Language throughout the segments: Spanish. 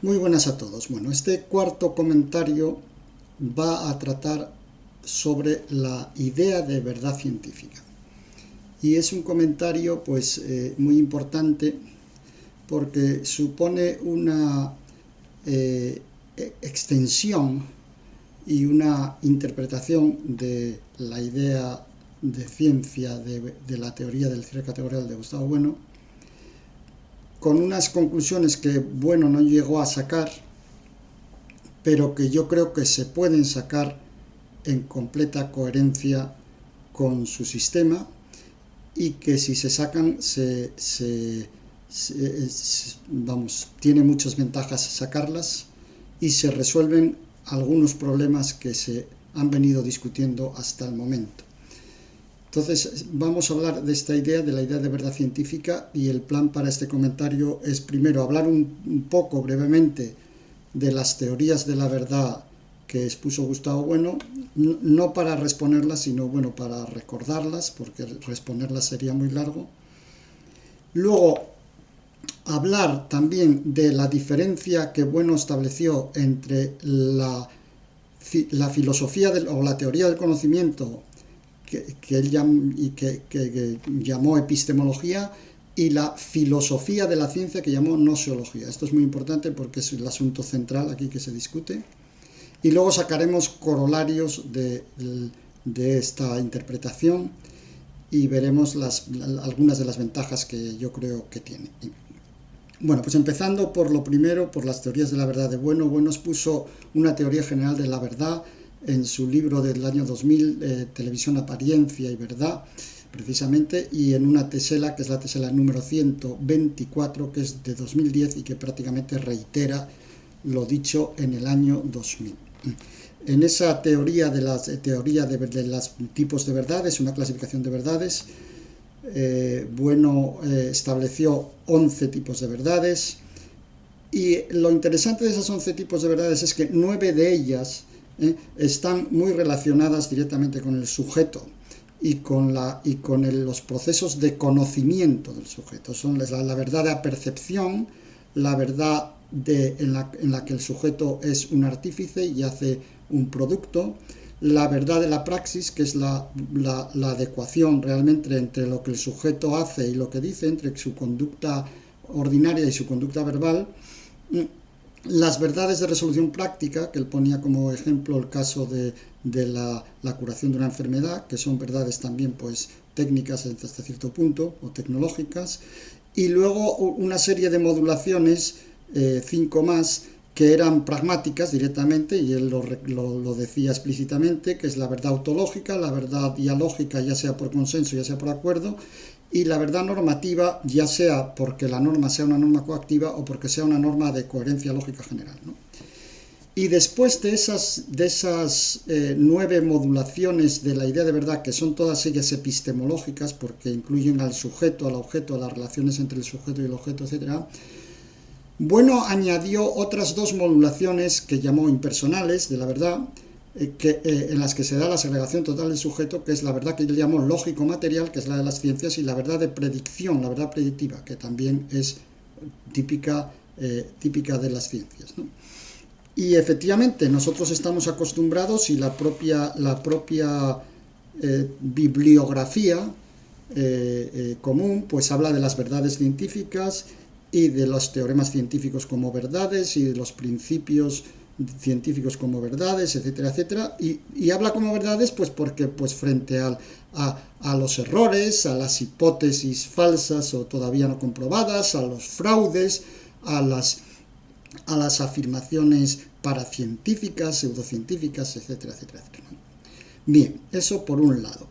Muy buenas a todos. Bueno, este cuarto comentario va a tratar sobre la idea de verdad científica. Y es un comentario muy importante porque supone una extensión y una interpretación de la idea de ciencia de la teoría del cierre categorial de Gustavo Bueno, con unas conclusiones que Bueno no llegó a sacar, pero que yo creo que se pueden sacar en completa coherencia con su sistema y que si se sacan tiene muchas ventajas sacarlas y se resuelven algunos problemas que se han venido discutiendo hasta el momento. Entonces vamos a hablar de esta idea, de la idea de verdad científica, y el plan para este comentario es primero hablar un poco brevemente de las teorías de la verdad que expuso Gustavo Bueno, no para responderlas, sino bueno, para recordarlas, porque responderlas sería muy largo. Luego, hablar también de la diferencia que Bueno estableció entre la filosofía o la teoría del conocimiento que él llamó epistemología, y la filosofía de la ciencia que llamó gnoseología. Esto es muy importante porque es el asunto central aquí que se discute. Y luego sacaremos corolarios de esta interpretación y veremos algunas de las ventajas que yo creo que tiene. Bueno, pues empezando por lo primero, por las teorías de la verdad de Bueno. Bueno expuso una teoría general de la verdad en su libro del año 2000, Televisión, Apariencia y Verdad, precisamente, y en una tesela, que es la tesela número 124, que es de 2010 y que prácticamente reitera lo dicho en el año 2000. En esa teoría de los tipos de verdades, una clasificación de verdades, Bueno estableció 11 tipos de verdades, y lo interesante de esos 11 tipos de verdades es que 9 de ellas están muy relacionadas directamente con el sujeto y con los procesos de conocimiento del sujeto. Son la verdad de la percepción, la verdad en la que el sujeto es un artífice y hace un producto, la verdad de la praxis, que es la adecuación realmente entre lo que el sujeto hace y lo que dice, entre su conducta ordinaria y su conducta verbal, las verdades de resolución práctica, que él ponía como ejemplo el caso de la curación de una enfermedad, que son verdades también pues técnicas hasta cierto punto, o tecnológicas, y luego una serie de modulaciones, 5 más, que eran pragmáticas directamente, y él lo decía explícitamente, que es la verdad autológica, la verdad dialógica, ya sea por consenso, ya sea por acuerdo, y la verdad normativa, ya sea porque la norma sea una norma coactiva o porque sea una norma de coherencia lógica general, ¿no? Y después de esas 9 modulaciones de la idea de verdad, que son todas ellas epistemológicas, porque incluyen al sujeto, al objeto, a las relaciones entre el sujeto y el objeto, etc., Bueno añadió otras 2 modulaciones que llamó impersonales de la verdad, en las que se da la segregación total del sujeto, que es la verdad que yo llamo lógico-material, que es la de las ciencias, y la verdad de predicción, la verdad predictiva, que también es típica de las ciencias, ¿no? Y efectivamente nosotros estamos acostumbrados, y la propia bibliografía común pues habla de las verdades científicas y de los teoremas científicos como verdades y de los principios científicos como verdades, etcétera, etcétera, y habla como verdades pues porque pues frente a los errores, a las hipótesis falsas o todavía no comprobadas, a los fraudes, a las afirmaciones paracientíficas, pseudocientíficas, etcétera, etcétera, etcétera. Bien, eso por un lado.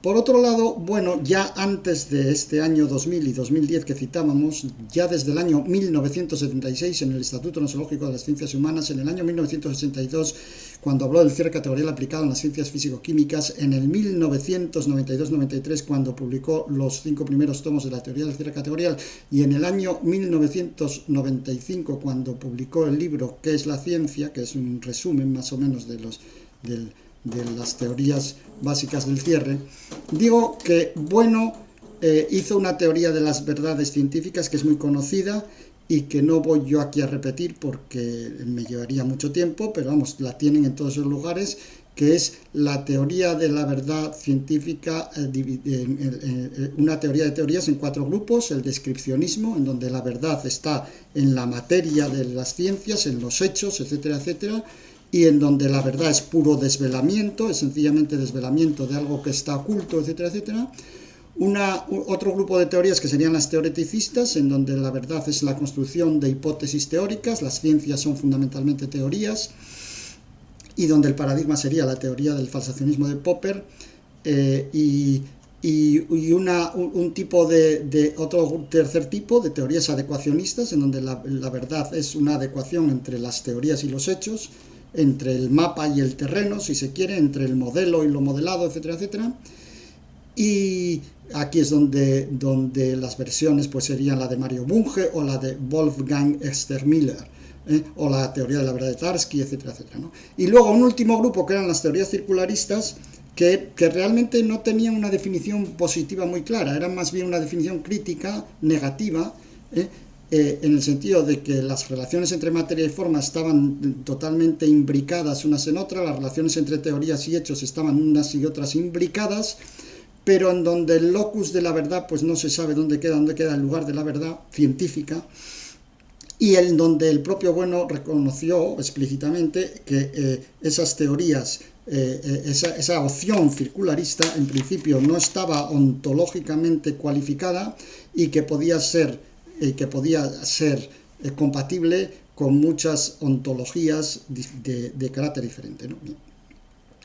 Por otro lado, bueno, ya antes de este año 2000 y 2010 que citábamos, ya desde el año 1976 en el Estatuto Gnoseológico de las Ciencias Humanas, en el año 1982 cuando habló del cierre categorial aplicado en las ciencias físico-químicas, en el 1992-93 cuando publicó los 5 primeros tomos de la teoría del cierre categorial, y en el año 1995 cuando publicó el libro ¿Qué es la ciencia?, que es un resumen más o menos de las teorías básicas del cierre. Digo que Bueno hizo una teoría de las verdades científicas que es muy conocida y que no voy yo aquí a repetir porque me llevaría mucho tiempo, pero vamos, la tienen en todos esos lugares, que es la teoría de la verdad científica, una teoría de teorías en 4 grupos: el descripcionismo, en donde la verdad está en la materia de las ciencias, en los hechos, etcétera, etcétera, y en donde la verdad es puro desvelamiento, es sencillamente desvelamiento de algo que está oculto, etcétera, etcétera. Otro grupo de teorías que serían las teoreticistas, en donde la verdad es la construcción de hipótesis teóricas, las ciencias son fundamentalmente teorías, y donde el paradigma sería la teoría del falsacionismo de Popper, un tipo otro tercer tipo de teorías adecuacionistas, en donde la verdad es una adecuación entre las teorías y los hechos, entre el mapa y el terreno, si se quiere, entre el modelo y lo modelado, etcétera, etcétera. Y aquí es donde las versiones pues serían la de Mario Bunge o la de Wolfgang Estermiller, o la teoría de la verdad de Tarski, etcétera, etcétera, ¿no? Y luego un último grupo que eran las teorías circularistas, que realmente no tenían una definición positiva muy clara, eran más bien una definición crítica, negativa, en el sentido de que las relaciones entre materia y forma estaban totalmente imbricadas unas en otras, las relaciones entre teorías y hechos estaban unas y otras imbricadas, pero en donde el locus de la verdad pues no se sabe dónde queda el lugar de la verdad científica, y en donde el propio Bueno reconoció explícitamente que esas teorías, esa opción circularista en principio no estaba ontológicamente cualificada y que podía ser compatible con muchas ontologías de carácter diferente, ¿no?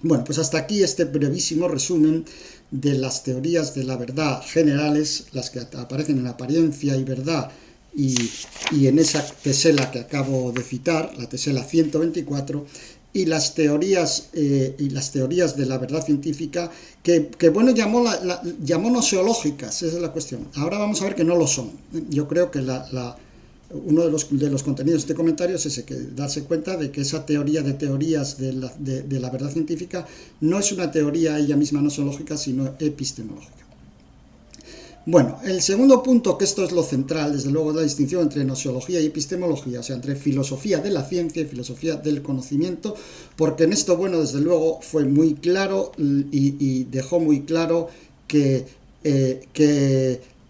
Bueno, pues hasta aquí este brevísimo resumen de las teorías de la verdad generales, las que aparecen en Apariencia y Verdad y en esa tesela que acabo de citar, la tesela 124, y las teorías de la verdad científica que Bueno llamó noseológicas. Esa es la cuestión. Ahora vamos a ver que no lo son. Yo creo que uno de los contenidos de este comentario es ese, que darse cuenta de que esa teoría de teorías de la verdad científica no es una teoría ella misma noseológica, sino epistemológica. Bueno, el segundo punto, que esto es lo central, desde luego, es la distinción entre noseología y epistemología, o sea, entre filosofía de la ciencia y filosofía del conocimiento, porque en esto, Bueno, desde luego, fue muy claro y dejó muy claro que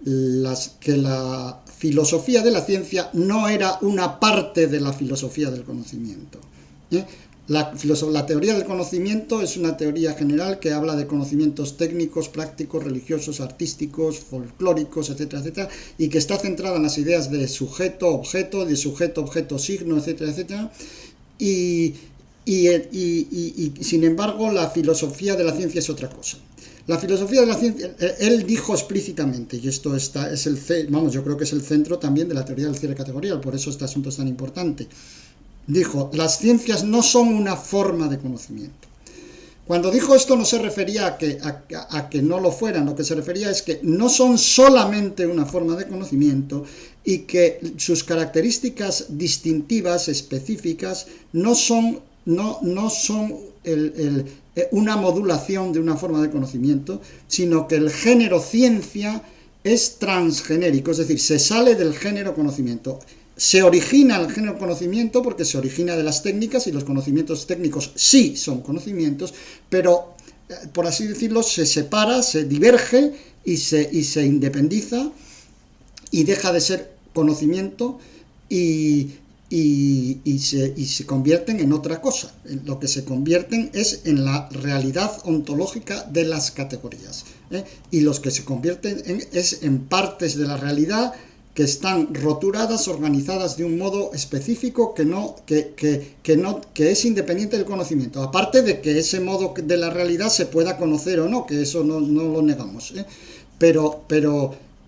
la filosofía de la ciencia no era una parte de la filosofía del conocimiento. La teoría del conocimiento es una teoría general que habla de conocimientos técnicos, prácticos, religiosos, artísticos, folclóricos, etcétera, etcétera, y que está centrada en las ideas de sujeto-objeto, de sujeto-objeto-signo, etcétera, etcétera, y sin embargo la filosofía de la ciencia es otra cosa. La filosofía de la ciencia, él dijo explícitamente, y esto yo creo que es el centro también de la teoría del cierre categorial, por eso este asunto es tan importante. Dijo, las ciencias no son una forma de conocimiento. Cuando dijo esto no se refería a que no lo fueran, lo que se refería es que no son solamente una forma de conocimiento y que sus características distintivas, específicas, no son una modulación de una forma de conocimiento, sino que el género ciencia es transgenérico, es decir, se sale del género conocimiento. Se origina el género conocimiento porque se origina de las técnicas, y los conocimientos técnicos sí son conocimientos, pero, por así decirlo, se separa, se diverge y se independiza y deja de ser conocimiento y se convierten en otra cosa. Lo que se convierten es en la realidad ontológica de las categorías, y los que se convierten es en partes de la realidad que están roturadas, organizadas de un modo específico que es independiente del conocimiento, aparte de que ese modo de la realidad se pueda conocer o no, que eso no lo negamos, pero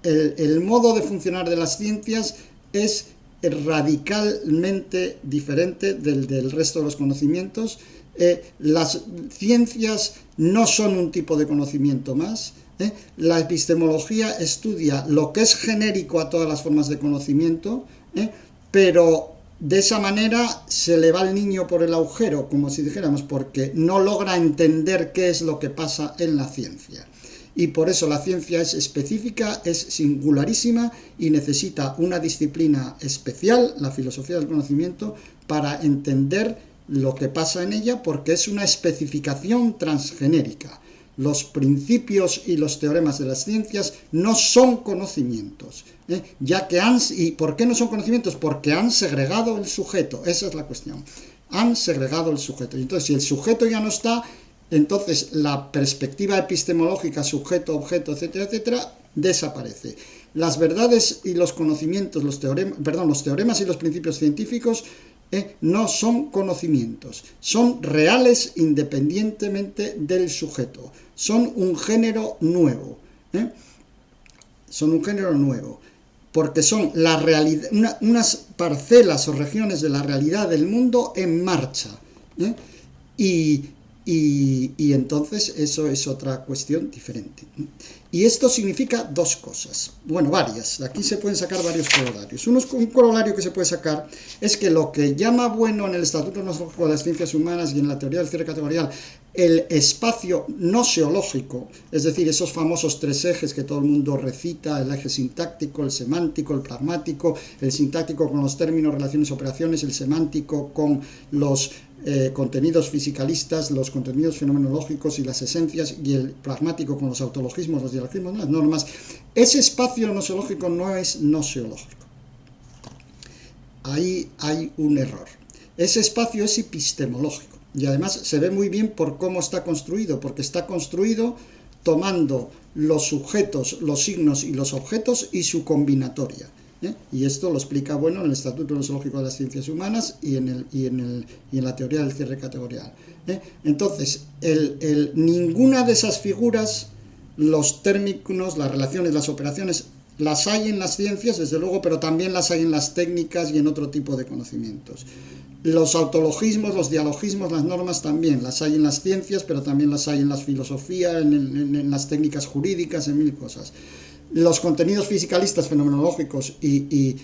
el modo de funcionar de las ciencias es radicalmente diferente del resto de los conocimientos. Las ciencias no son un tipo de conocimiento más. La epistemología estudia lo que es genérico a todas las formas de conocimiento, pero de esa manera se le va el niño por el agujero, como si dijéramos, porque no logra entender qué es lo que pasa en la ciencia. y por eso la ciencia es específica, es singularísima y necesita una disciplina especial, la filosofía del conocimiento, para entender lo que pasa en ella, porque es una especificación transgenérica. Los principios y los teoremas de las ciencias no son conocimientos, ya que ¿y por qué no son conocimientos? Porque han segregado el sujeto, esa es la cuestión, han segregado el sujeto. Y entonces, si el sujeto ya no está, entonces la perspectiva epistemológica, sujeto, objeto, etcétera, etcétera, desaparece. Las verdades y los conocimientos, los teoremas y los principios científicos no son conocimientos, son reales independientemente del sujeto, son un género nuevo, son un género nuevo, porque son la realidad, unas parcelas o regiones de la realidad del mundo en marcha, y entonces eso es otra cuestión diferente. Y esto significa dos cosas, bueno, varias, aquí se pueden sacar varios corolarios. Un corolario que se puede sacar es que lo que llama bueno en el Estatuto Gnosiológico de las Ciencias Humanas y en la teoría del cierre categorial el espacio gnoseológico, es decir, esos famosos tres ejes que todo el mundo recita, el eje sintáctico, el semántico, el pragmático, el sintáctico con los términos, relaciones, operaciones, el semántico con los contenidos fisicalistas, los contenidos fenomenológicos y las esencias, y el pragmático con los autologismos, los dialogismos, las normas. Ese espacio gnoseológico no es gnoseológico. Ahí hay un error. Ese espacio es epistemológico, y además se ve muy bien por cómo está construido, porque está construido tomando los sujetos, los signos y los objetos y su combinatoria. Y esto lo explica bueno en el Estatuto Gnoseológico de las Ciencias Humanas y en la teoría del cierre categorial. Entonces, ninguna de esas figuras, los términos, las relaciones, las operaciones, las hay en las ciencias, desde luego, pero también las hay en las técnicas y en otro tipo de conocimientos. Los autologismos, los dialogismos, las normas también las hay en las ciencias, pero también las hay en la filosofía, en las técnicas jurídicas, en mil cosas. Los contenidos fisicalistas, fenomenológicos y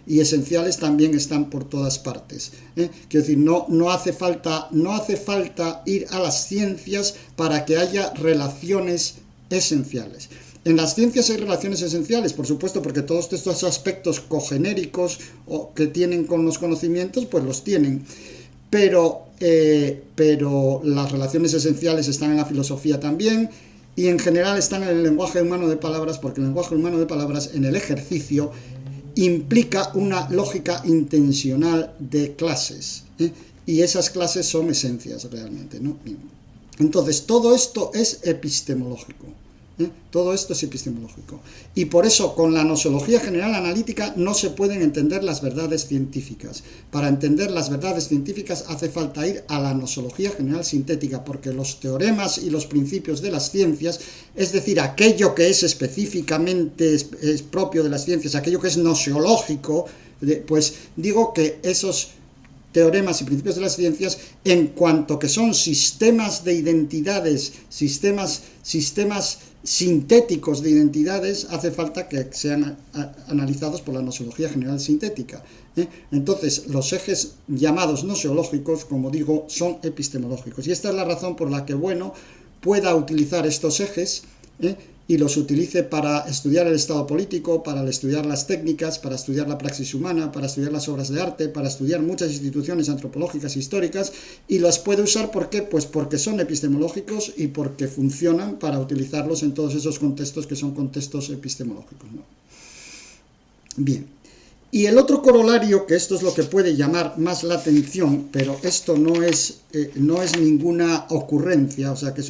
esenciales también están por todas partes. Quiero decir, no hace falta ir a las ciencias para que haya relaciones esenciales. En las ciencias hay relaciones esenciales, por supuesto, porque todos estos aspectos cogenéricos que tienen con los conocimientos, pues los tienen. Pero las relaciones esenciales están en la filosofía también, y en general están en el lenguaje humano de palabras, porque el lenguaje humano de palabras en el ejercicio implica una lógica intencional de clases, y esas clases son esencias realmente, ¿no? Entonces todo esto es epistemológico. Todo esto es epistemológico. Y por eso con la gnoseología general analítica no se pueden entender las verdades científicas. Para entender las verdades científicas hace falta ir a la gnoseología general sintética, porque los teoremas y los principios de las ciencias, es decir, aquello que es específicamente es propio de las ciencias, aquello que es gnoseológico, pues digo que esos teoremas y principios de las ciencias, en cuanto que son sistemas de identidades, sistemas sintéticos de identidades, hace falta que sean analizados por la gnoseología general sintética. Entonces, los ejes llamados gnoseológicos, como digo, son epistemológicos. Y esta es la razón por la que Bueno pueda utilizar estos ejes, y los utilice para estudiar el estado político, para estudiar las técnicas, para estudiar la praxis humana, para estudiar las obras de arte, para estudiar muchas instituciones antropológicas históricas, y las puede usar ¿por qué? Pues porque son epistemológicos y porque funcionan para utilizarlos en todos esos contextos que son contextos epistemológicos, ¿no? Bien. Y el otro corolario, que esto es lo que puede llamar más la atención, pero esto no es ninguna ocurrencia, o sea que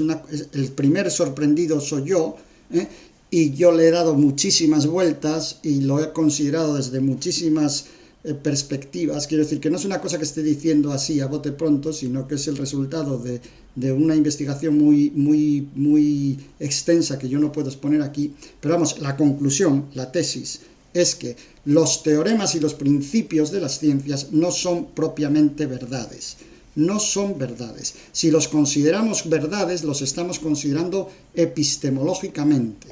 el primer sorprendido soy yo, y yo le he dado muchísimas vueltas y lo he considerado desde muchísimas perspectivas. Quiero decir que no es una cosa que esté diciendo así a bote pronto, sino que es el resultado de una investigación muy extensa que yo no puedo exponer aquí. Pero vamos, la conclusión, la tesis, es que los teoremas y los principios de las ciencias no son propiamente verdades. No son verdades. Si los consideramos verdades, los estamos considerando epistemológicamente,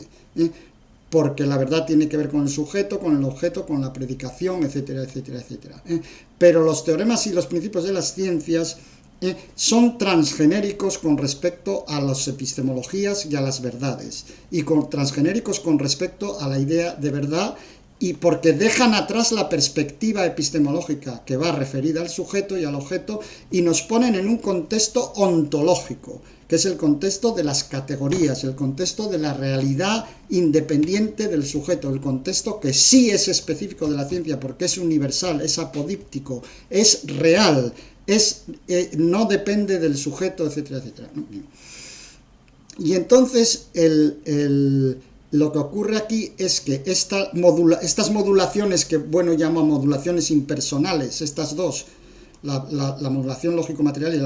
porque la verdad tiene que ver con el sujeto, con el objeto, con la predicación, etcétera, etcétera, etcétera. Pero los teoremas y los principios de las ciencias son transgenéricos con respecto a las epistemologías y a las verdades, y transgenéricos con respecto a la idea de verdad, y porque dejan atrás la perspectiva epistemológica que va referida al sujeto y al objeto y nos ponen en un contexto ontológico, que es el contexto de las categorías, el contexto de la realidad independiente del sujeto, el contexto que sí es específico de la ciencia porque es universal, es apodíptico, es real, no depende del sujeto, etcétera, etcétera. Y entonces lo que ocurre aquí es que estas modulaciones que llama modulaciones impersonales, estas dos, la modulación lógico-material y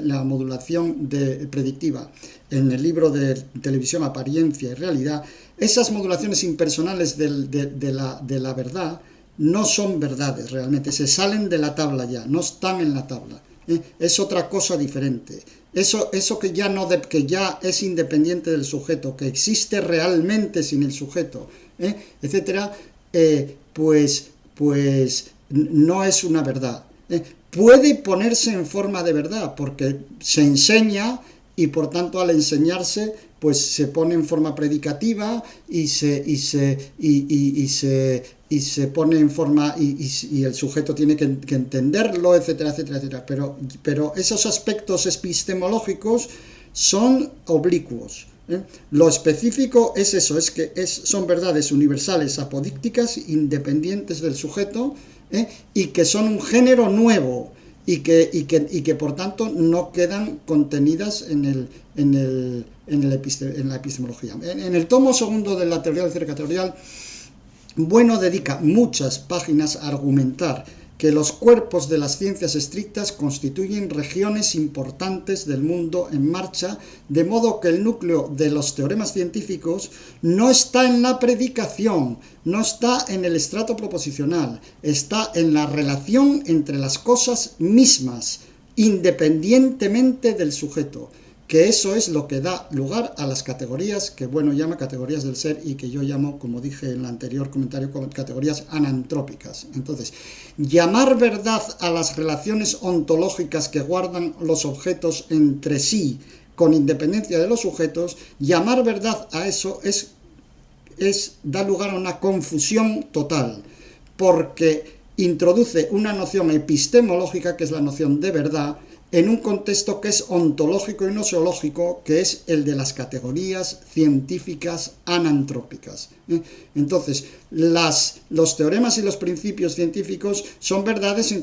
la modulación predictiva, en el libro de televisión Apariencia y Realidad, esas modulaciones impersonales de la verdad no son verdades realmente, se salen de la tabla ya, no están en la tabla, es otra cosa diferente. Eso que ya es independiente del sujeto, que existe realmente sin el sujeto, etcétera, pues no es una verdad. Puede ponerse en forma de verdad, porque se enseña y por tanto al enseñarse pues se pone en forma predicativa y se pone en forma y el sujeto tiene que entenderlo, etcétera, etcétera, etcétera. Pero esos aspectos epistemológicos son oblicuos. Lo específico es eso, son verdades universales, apodícticas, independientes del sujeto, y que son un género nuevo y que por tanto no quedan contenidas en la epistemología. En el tomo segundo de la teoría del ser categorial, Bueno dedica muchas páginas a argumentar que los cuerpos de las ciencias estrictas constituyen regiones importantes del mundo en marcha, de modo que el núcleo de los teoremas científicos no está en la predicación, no está en el estrato proposicional, está en la relación entre las cosas mismas, independientemente del sujeto, que eso es lo que da lugar a las categorías que Bueno llama categorías del ser y que yo llamo, como dije en el anterior comentario, categorías anantrópicas. Entonces, llamar verdad a las relaciones ontológicas que guardan los objetos entre sí, con independencia de los sujetos, llamar verdad a eso da lugar a una confusión total, porque introduce una noción epistemológica, que es la noción de verdad, en un contexto que es ontológico y noseológico, que es el de las categorías científicas anantrópicas. Entonces, los teoremas y los principios científicos son verdades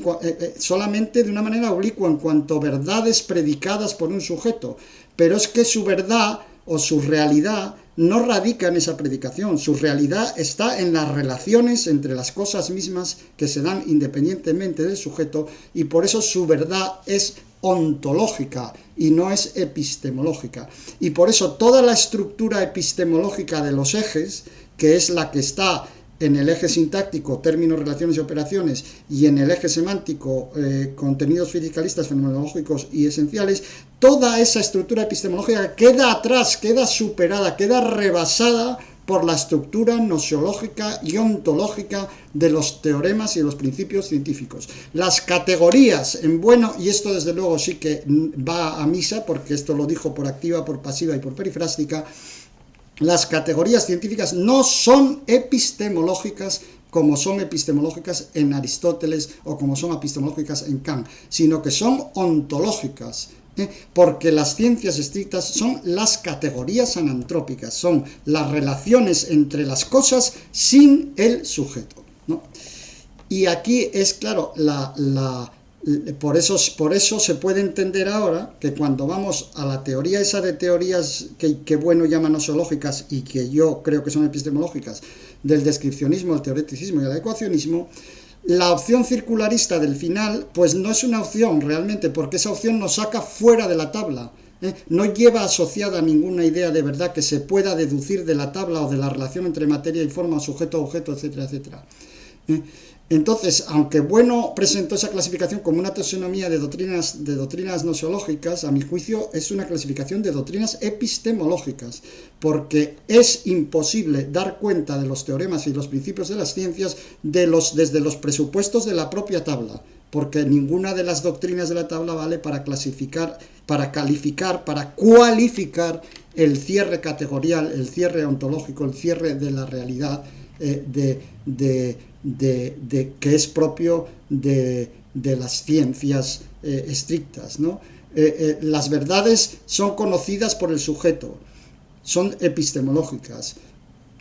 solamente de una manera oblicua, en cuanto a verdades predicadas por un sujeto, pero es que su verdad o su realidad no radica en esa predicación, su realidad está en las relaciones entre las cosas mismas que se dan independientemente del sujeto, y por eso su verdad es ontológica y no es epistemológica. Y por eso toda la estructura epistemológica de los ejes, que es la que está en el eje sintáctico, términos, relaciones y operaciones, y en el eje semántico, contenidos fisicalistas, fenomenológicos y esenciales, toda esa estructura epistemológica queda atrás, queda superada, queda rebasada por la estructura noseológica y ontológica de los teoremas y de los principios científicos. Las categorías en Bueno, y esto desde luego sí que va a misa, porque esto lo dijo por activa, por pasiva y por perifrástica, las categorías científicas no son epistemológicas como son epistemológicas en Aristóteles o como son epistemológicas en Kant, sino que son ontológicas, porque las ciencias estrictas son las categorías anantrópicas, son las relaciones entre las cosas sin el sujeto, ¿no? Y aquí es claro, por eso se puede entender ahora que cuando vamos a la teoría esa de teorías que Bueno llama noseológicas y que yo creo que son epistemológicas, del descripcionismo, el teoreticismo y el ecuacionismo, la opción circularista del final pues no es una opción realmente, porque esa opción nos saca fuera de la tabla, no lleva asociada ninguna idea de verdad que se pueda deducir de la tabla o de la relación entre materia y forma, sujeto a objeto, etcétera, etcétera. Entonces, aunque Bueno presentó esa clasificación como una taxonomía de doctrinas noseológicas, a mi juicio es una clasificación de doctrinas epistemológicas, porque es imposible dar cuenta de los teoremas y los principios de las ciencias desde los presupuestos de la propia tabla. porque ninguna de las doctrinas de la tabla vale para clasificar, para calificar, para cualificar el cierre categorial, el cierre ontológico, el cierre de la realidad que es propio de las ciencias estrictas, ¿no? Las verdades son conocidas por el sujeto, son epistemológicas.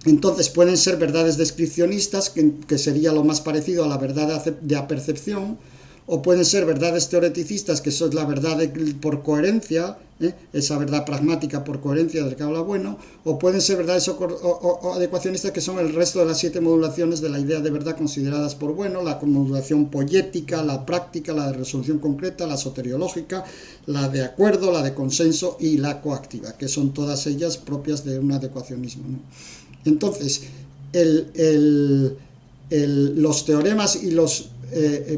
Entonces pueden ser verdades descripcionistas, que sería lo más parecido a la verdad de apercepción, o pueden ser verdades teoreticistas, que son la verdad por coherencia, esa verdad pragmática por coherencia del que habla Bueno, o pueden ser verdades o adecuacionistas, que son el resto de las 7 modulaciones de la idea de verdad consideradas por Bueno: la modulación poética, la práctica, la de resolución concreta, la soteriológica, la de acuerdo, la de consenso y la coactiva, que son todas ellas propias de un adecuacionismo, ¿no? Entonces, los teoremas y los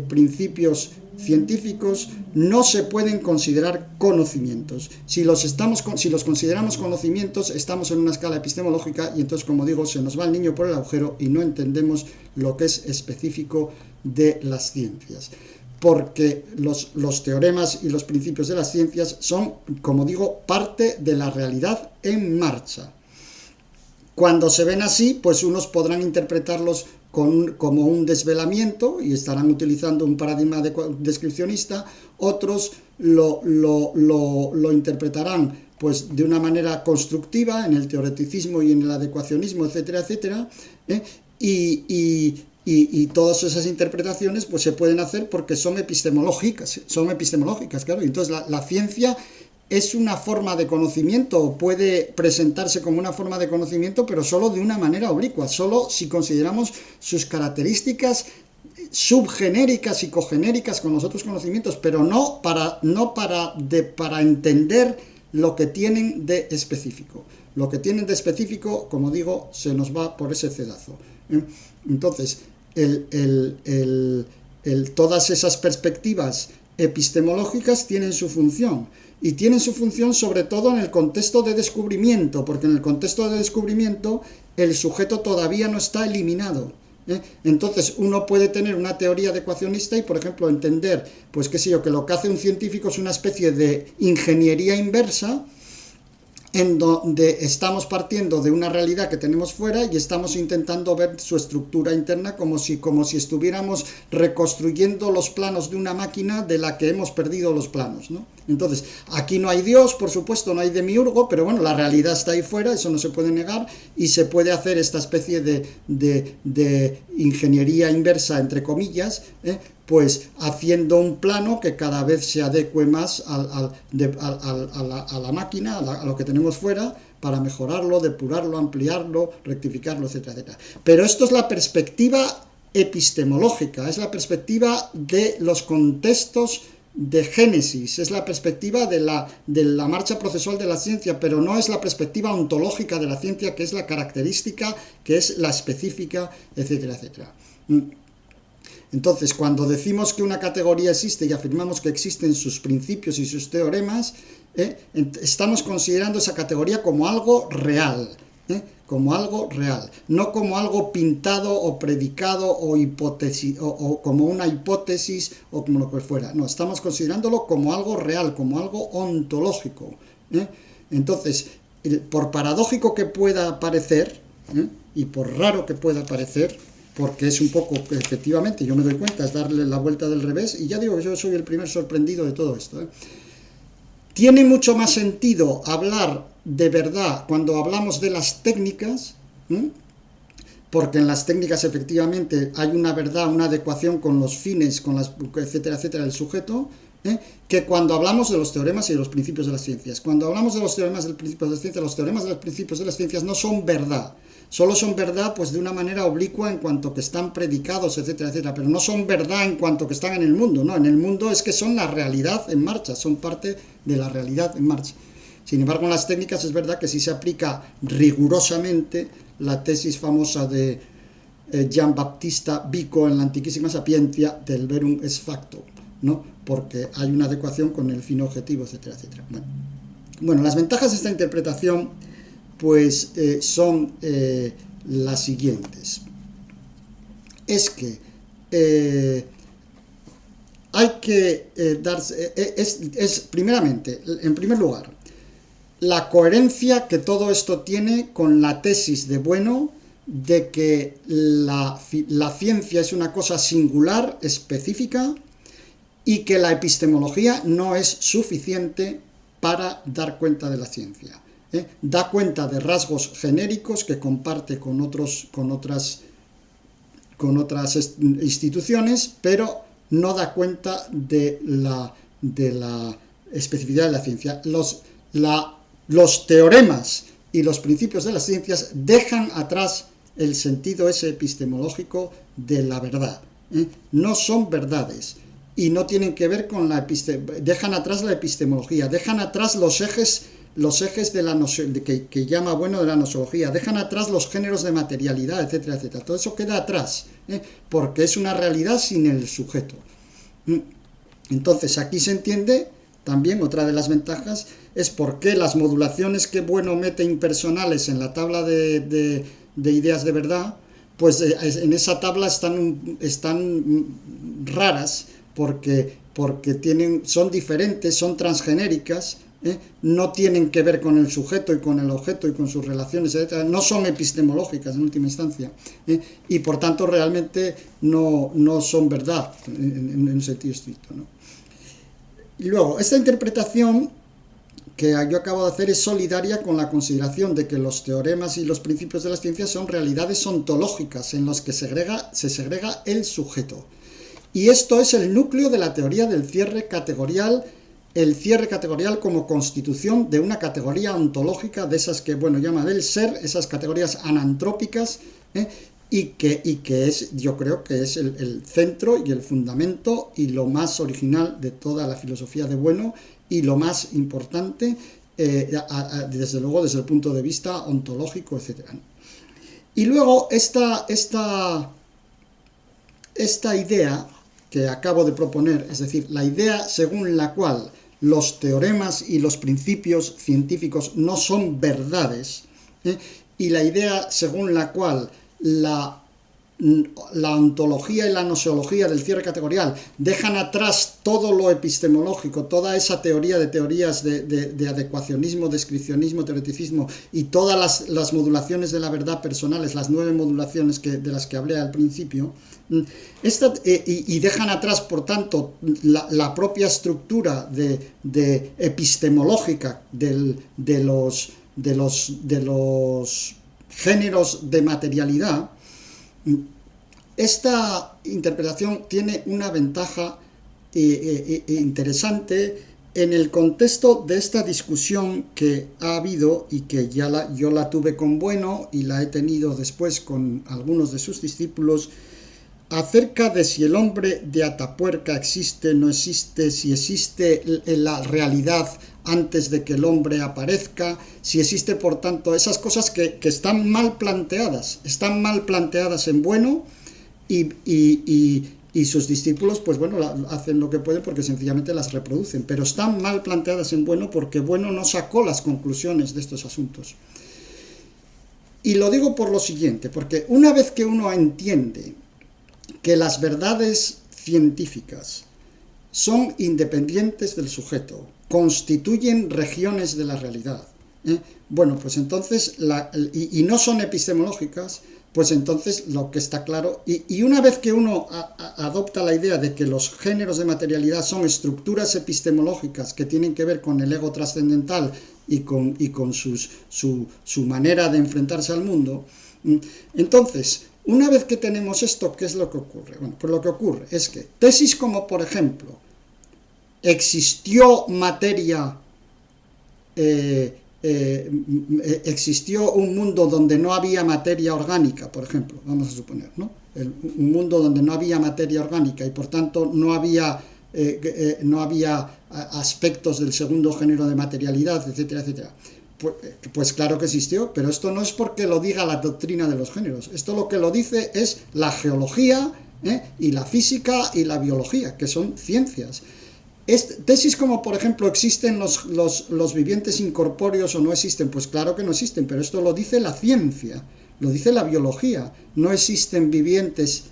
principios científicos no se pueden considerar conocimientos. Si los consideramos conocimientos, estamos en una escala epistemológica, y entonces, como digo, se nos va el niño por el agujero y no entendemos lo que es específico de las ciencias. Porque los teoremas y los principios de las ciencias son, como digo, parte de la realidad en marcha. Cuando se ven así, pues unos podrán interpretarlos como un desvelamiento y estarán utilizando un paradigma descripcionista, otros lo interpretarán pues de una manera constructiva en el teoreticismo y en el adecuacionismo, etcétera, etcétera, y todas esas interpretaciones pues se pueden hacer porque son epistemológicas, claro. Entonces la ciencia es una forma de conocimiento, puede presentarse como una forma de conocimiento, pero solo de una manera oblicua, solo si consideramos sus características subgenéricas y cogenéricas con los otros conocimientos, pero no para entender lo que tienen de específico. Lo que tienen de específico, como digo, se nos va por ese cedazo. Entonces, todas esas perspectivas epistemológicas tienen su función, y tienen su función sobre todo en el contexto de descubrimiento, porque en el contexto de descubrimiento el sujeto todavía no está eliminado. Entonces uno puede tener una teoría adecuacionista y, por ejemplo, entender, pues qué sé yo, que lo que hace un científico es una especie de ingeniería inversa, en donde estamos partiendo de una realidad que tenemos fuera y estamos intentando ver su estructura interna como si estuviéramos reconstruyendo los planos de una máquina de la que hemos perdido los planos, ¿no? Entonces, aquí no hay Dios, por supuesto, no hay demiurgo, pero bueno, la realidad está ahí fuera, eso no se puede negar, y se puede hacer esta especie de ingeniería inversa, entre comillas, pues haciendo un plano que cada vez se adecue más a la máquina, a lo que tenemos fuera, para mejorarlo, depurarlo, ampliarlo, rectificarlo, etcétera, etcétera. Pero esto es la perspectiva epistemológica, es la perspectiva de los contextos de génesis, es la perspectiva de la marcha procesual de la ciencia, pero no es la perspectiva ontológica de la ciencia, que es la característica, que es la específica, etcétera, etcétera. Entonces, cuando decimos que una categoría existe y afirmamos que existen sus principios y sus teoremas, estamos considerando esa categoría como algo real, como algo real, no como algo pintado o predicado o hipótesis, o como una hipótesis o como lo que fuera. No, estamos considerándolo como algo real, como algo ontológico. Entonces, por paradójico que pueda parecer, y por raro que pueda parecer, porque es un poco, efectivamente, yo me doy cuenta, es darle la vuelta del revés, y ya digo que yo soy el primer sorprendido de todo esto. Tiene mucho más sentido hablar de verdad cuando hablamos de las técnicas, porque en las técnicas efectivamente hay una verdad, una adecuación con los fines, con las, etcétera, etcétera, del sujeto, que cuando hablamos de los teoremas y de los principios de las ciencias. Cuando hablamos de los teoremas del principio de las ciencias, los teoremas de los principios de las ciencias no son verdad. Solo son verdad pues de una manera oblicua en cuanto que están predicados, etcétera, etcétera, pero no son verdad en cuanto que están en el mundo, no, en el mundo es que son la realidad en marcha, son parte de la realidad en marcha. Sin embargo, en las técnicas es verdad que sí se aplica rigurosamente la tesis famosa de Gian Battista Vico en la Antiquísima Sapiencia del verum ex facto, ¿no? Porque hay una adecuación con el fin objetivo, etcétera, etcétera. Bueno, las ventajas de esta interpretación pues son las siguientes. Es que hay que darse, primeramente, en primer lugar, la coherencia que todo esto tiene con la tesis de Bueno de que la ciencia es una cosa singular, específica, y que la epistemología no es suficiente para dar cuenta de la ciencia. Da cuenta de rasgos genéricos que comparte con otras instituciones, pero no da cuenta de la especificidad de la ciencia. Los teoremas y los principios de las ciencias dejan atrás el sentido ese epistemológico de la verdad. No son verdades y no tienen que ver con dejan atrás la epistemología, dejan atrás los ejes de la que llama Bueno de la nosología, dejan atrás los géneros de materialidad, etcétera, etcétera. Todo eso queda atrás, porque es una realidad sin el sujeto. Entonces aquí se entiende también otra de las ventajas es por qué las modulaciones que Bueno mete impersonales en la tabla de ideas de verdad, pues en esa tabla están raras porque son diferentes, son transgenéricas, no tienen que ver con el sujeto y con el objeto y con sus relaciones, etc. No son epistemológicas en última instancia, y por tanto realmente no son verdad en un sentido estricto, ¿no? Y luego, esta interpretación que yo acabo de hacer es solidaria con la consideración de que los teoremas y los principios de las ciencias son realidades ontológicas en las que se segrega el sujeto. Y esto es el núcleo de la teoría del cierre categorial, el cierre categorial como constitución de una categoría ontológica de esas que Bueno llama del ser, esas categorías anantrópicas, y que yo creo que es el centro y el fundamento y lo más original de toda la filosofía de Bueno y lo más importante, desde luego desde el punto de vista ontológico, etc. Y luego esta idea que acabo de proponer, es decir, la idea según la cual los teoremas y los principios científicos no son verdades, y la idea según la cual la ontología y la nosología del cierre categorial dejan atrás todo lo epistemológico, toda esa teoría de teorías de adecuacionismo, descripcionismo, teoreticismo y todas las modulaciones de la verdad personales, las 9 modulaciones de las que hablé al principio, y dejan atrás, por tanto, la propia estructura de epistemológica de los géneros de materialidad. Esta interpretación tiene una ventaja interesante en el contexto de esta discusión que ha habido y que yo la tuve con Bueno y la he tenido después con algunos de sus discípulos acerca de si el hombre de Atapuerca existe, no existe, si existe la realidad antes de que el hombre aparezca, si existe, por tanto, esas cosas que están mal planteadas en Bueno, y sus discípulos, pues bueno, hacen lo que pueden porque sencillamente las reproducen, pero están mal planteadas en Bueno porque Bueno no sacó las conclusiones de estos asuntos. Y lo digo por lo siguiente, porque una vez que uno entiende que las verdades científicas son independientes del sujeto, constituyen regiones de la realidad, bueno, pues entonces, y no son epistemológicas, pues entonces lo que está claro, y una vez que uno adopta la idea de que los géneros de materialidad son estructuras epistemológicas que tienen que ver con el ego trascendental y con su manera de enfrentarse al mundo, entonces, una vez que tenemos esto, ¿qué es lo que ocurre? Bueno, pues lo que ocurre es que tesis como, por ejemplo, existió materia, existió un mundo donde no había materia orgánica, por ejemplo, vamos a suponer, ¿no? Un mundo donde no había materia orgánica y por tanto no había aspectos del segundo género de materialidad, etcétera, etcétera. Pues claro que existió, pero esto no es porque lo diga la doctrina de los géneros. Esto lo que lo dice es la geología, y la física y la biología, que son ciencias. Tesis como, por ejemplo, ¿existen los vivientes incorpóreos o no existen? Pues claro que no existen, pero esto lo dice la ciencia, lo dice la biología. No existen vivientes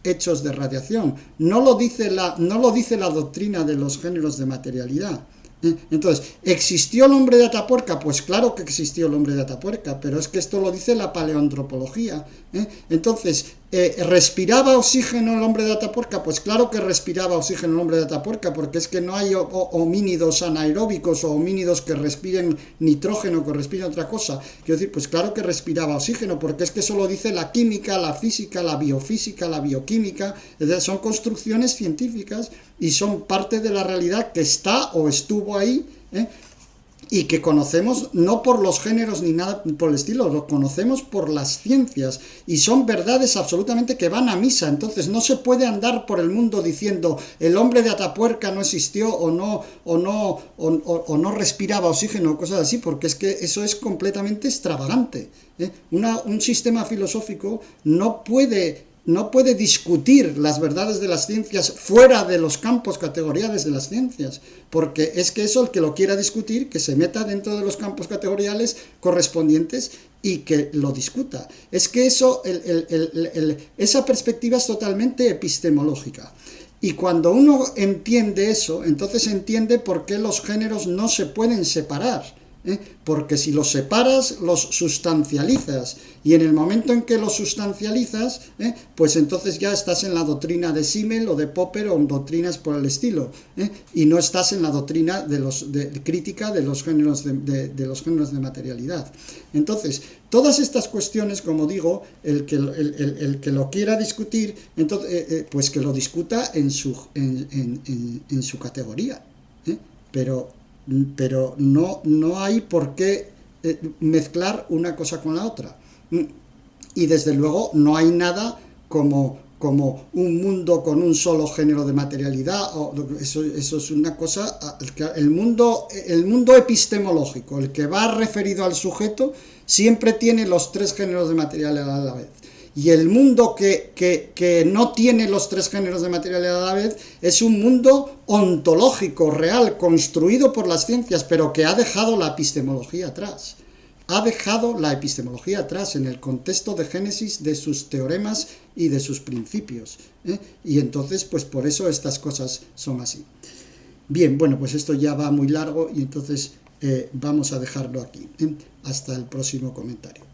hechos de radiación. No lo dice la doctrina de los géneros de materialidad. Entonces, ¿existió el hombre de Atapuerca? Pues claro que existió el hombre de Atapuerca, pero es que esto lo dice la paleoantropología. Entonces, ¿respiraba oxígeno el hombre de Atapuerca? Pues claro que respiraba oxígeno el hombre de Atapuerca, porque es que no hay homínidos anaeróbicos o homínidos que respiren nitrógeno, que respiren otra cosa. Quiero decir, pues claro que respiraba oxígeno, porque es que eso lo dice la química, la física, la biofísica, la bioquímica. Es decir, son construcciones científicas y son parte de la realidad que está o estuvo ahí, y que conocemos no por los géneros ni nada por el estilo, lo conocemos por las ciencias, y son verdades absolutamente que van a misa. Entonces no se puede andar por el mundo diciendo el hombre de Atapuerca no existió o no respiraba oxígeno o cosas así, porque es que eso es completamente extravagante. Un sistema filosófico no puede discutir las verdades de las ciencias fuera de los campos categoriales de las ciencias, porque es que eso, el que lo quiera discutir, que se meta dentro de los campos categoriales correspondientes y que lo discuta. Es que eso, esa perspectiva es totalmente epistemológica. Y cuando uno entiende eso, entonces entiende por qué los géneros no se pueden separar. Porque si los separas, los sustancializas, y en el momento en que los sustancializas, pues entonces ya estás en la doctrina de Simmel o de Popper o en doctrinas por el estilo, y no estás en la doctrina de crítica de los géneros de los géneros de materialidad. Entonces, todas estas cuestiones, como digo, el que lo quiera discutir, entonces, pues que lo discuta en su categoría, pero no hay por qué mezclar una cosa con la otra. Y desde luego no hay nada como un mundo con un solo género de materialidad. Eso es una cosa. El mundo epistemológico, el que va referido al sujeto, siempre tiene los tres géneros de materialidad a la vez. Y el mundo que no tiene los tres géneros de materialidad a la vez es un mundo ontológico, real, construido por las ciencias, pero que ha dejado la epistemología atrás. Ha dejado la epistemología atrás en el contexto de Génesis de sus teoremas y de sus principios. Y entonces, pues por eso estas cosas son así. Bien, bueno, pues esto ya va muy largo y entonces vamos a dejarlo aquí. Hasta el próximo comentario.